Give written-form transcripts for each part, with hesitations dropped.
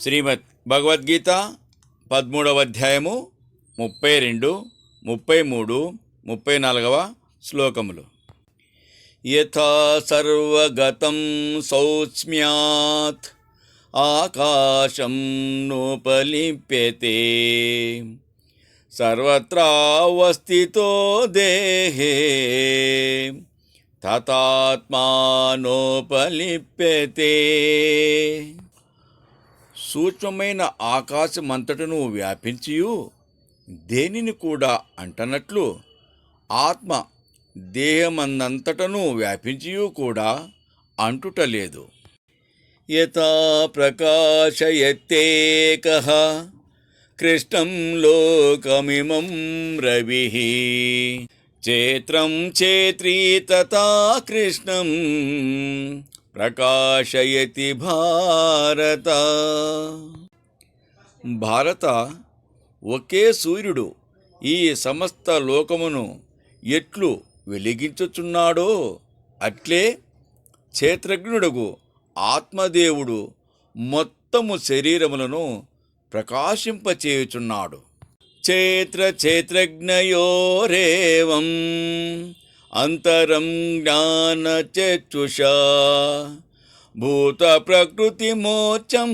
శ్రీమద్ భగవద్గీత 13వ అధ్యాయము 32, 33, 34వ శ్లోకములు. యథా సర్వగతం సౌక్ష్మ్యాత్ ఆకాశం నోపలిప్యతే సర్వత్రావస్థితో దేహే తథాత్మానోపలిప్యతే. సూక్ష్మమైన ఆకాశమంతటను వ్యాపించియు దేనిని కూడా అంటనట్లు ఆత్మ దేహమందంతటను వ్యాపించియు కూడా అంటుటలేదు. యథా ప్రకాశయత్తేకః కృష్ణం లోకమిమం రవిః చేత్రం చేత్రీ తథా కృష్ణం ప్రకాశయతి భారత. భారత, ఒకే సూర్యుడు ఈ సమస్త లోకమును ఎట్లు వెలిగించుచున్నాడో అట్లే క్షేత్రజ్ఞుడగు ఆత్మదేవుడు మొత్తము శరీరములను ప్రకాశింపచేయుచున్నాడు. క్షేత్రజ్ఞయోరేవం అంతరం జ్ఞానచక్షుషా భూత ప్రకృతి మోచం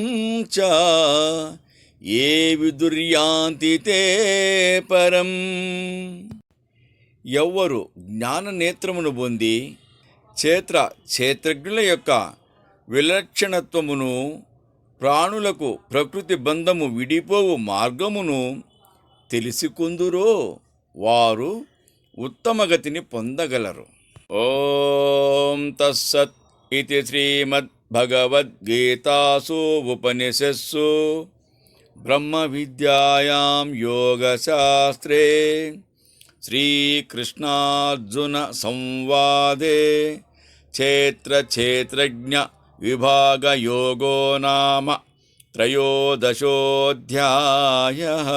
చ ఏ విదుర్యాంతి తే పరం. ఎవ్వరు జ్ఞాననేత్రమును పొంది క్షేత్రజ్ఞుల యొక్క విలక్షణత్వమును, ప్రాణులకు ప్రకృతి బంధము విడిపోవు మార్గమును తెలిసికొందురో వారు ఉత్తమగతిని పొందగలరు. ఓం తస్సత్ ఇతి శ్రీమద్భగవద్గీతాసు ఉపనిషత్సు బ్రహ్మ విద్యాయాం యోగశాస్త్రే శ్రీకృష్ణార్జున సంవాదే క్షేత్రజ్ఞ విభాగ యోగో నామ 13వ అధ్యాయః.